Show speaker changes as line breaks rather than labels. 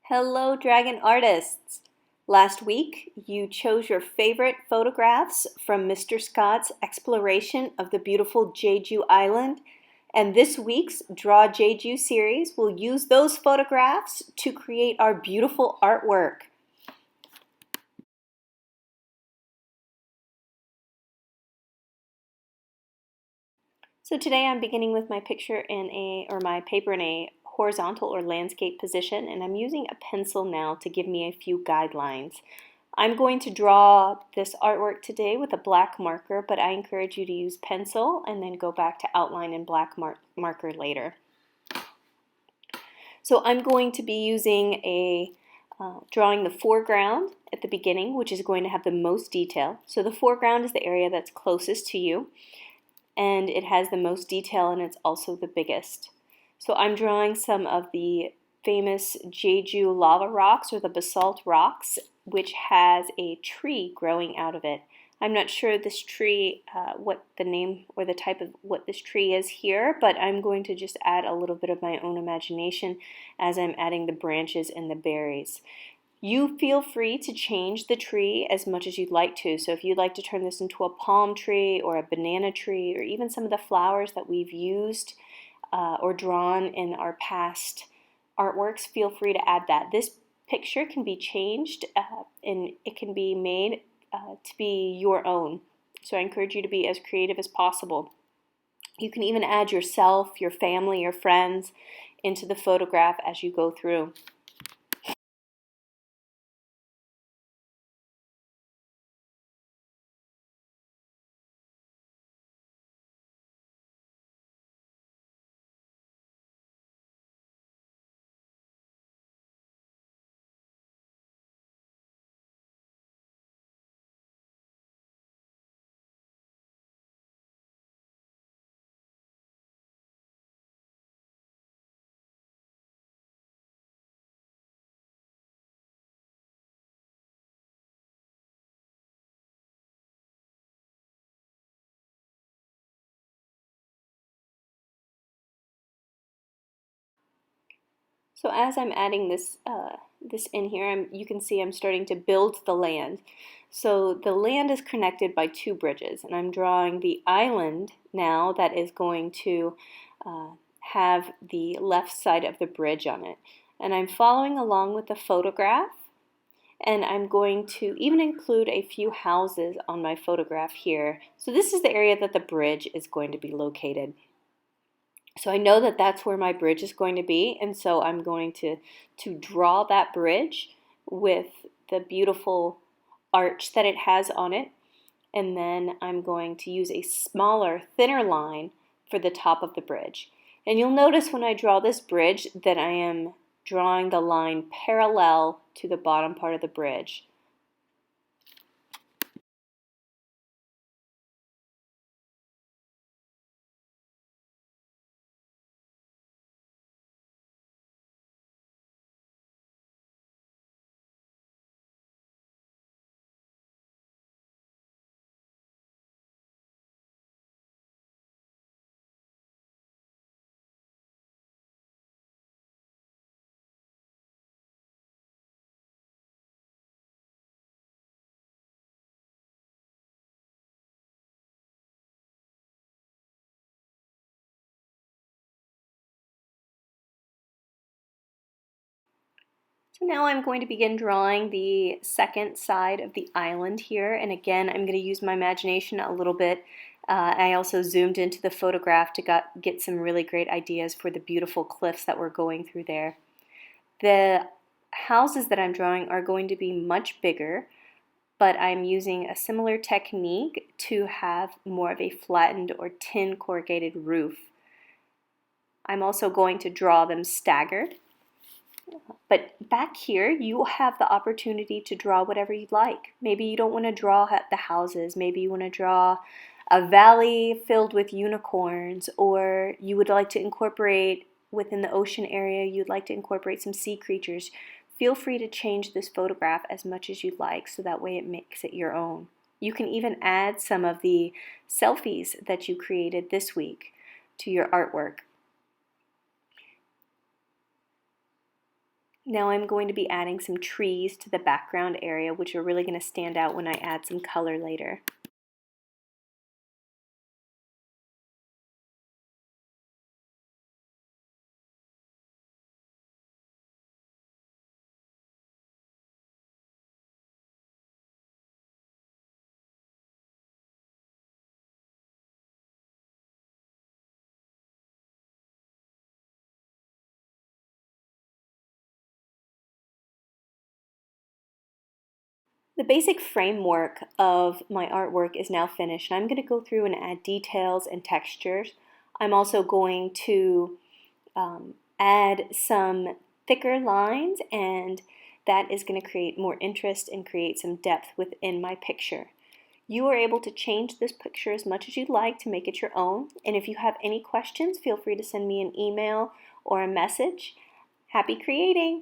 Hello, Dragon Artists! Last week, you chose your favorite photographs from Mr. Scott's exploration of the beautiful Jeju Island, and this week's Draw Jeju series will use those photographs to create our beautiful artwork. So today I'm beginning with my my paper in a horizontal or landscape position, and I'm using a pencil now to give me a few guidelines. I'm going to draw this artwork today with a black marker, but I encourage you to use pencil and then go back to outline and black marker later. So I'm going to be using drawing the foreground at the beginning, which is going to have the most detail. So the foreground is the area that's closest to you, and it has the most detail, and it's also the biggest. So I'm drawing some of the famous Jeju lava rocks, or the basalt rocks, which has a tree growing out of it. I'm not sure this tree, what the name or the type of what this tree is here, but I'm going to just add a little bit of my own imagination as I'm adding the branches and the berries. You feel free to change the tree as much as you'd like to. So if you'd like to turn this into a palm tree or a banana tree, or even some of the flowers that we've used or drawn in our past artworks, feel free to add that. This picture can be changed and it can be made to be your own. So I encourage you to be as creative as possible. You can even add yourself, your family, your friends into the photograph as you go through. So as I'm adding this in here, you can see I'm starting to build the land. So the land is connected by two bridges, and I'm drawing the island now that is going to have the left side of the bridge on it. And I'm following along with the photograph, and I'm going to even include a few houses on my photograph here. So this is the area that the bridge is going to be located. So I know that that's where my bridge is going to be, and so I'm going to draw that bridge with the beautiful arch that it has on it, and then I'm going to use a smaller, thinner line for the top of the bridge. And you'll notice when I draw this bridge that I am drawing the line parallel to the bottom part of the bridge. So now I'm going to begin drawing the second side of the island here, and again I'm going to use my imagination a little bit. I also zoomed into the photograph to get some really great ideas for the beautiful cliffs that we're going through there. The houses that I'm drawing are going to be much bigger, but I'm using a similar technique to have more of a flattened or tin corrugated roof. I'm also going to draw them staggered. But back here, you have the opportunity to draw whatever you'd like. Maybe you don't want to draw the houses. Maybe you want to draw a valley filled with unicorns, or you would like to incorporate within the ocean area, you'd like to incorporate some sea creatures. Feel free to change this photograph as much as you'd like, so that way it makes it your own. You can even add some of the selfies that you created this week to your artwork. Now I'm going to be adding some trees to the background area, which are really going to stand out when I add some color later. The basic framework of my artwork is now finished, and I'm going to go through and add details and textures. I'm also going to add some thicker lines, and that is going to create more interest and create some depth within my picture. You are able to change this picture as much as you'd like to make it your own, and if you have any questions, feel free to send me an email or a message. Happy creating!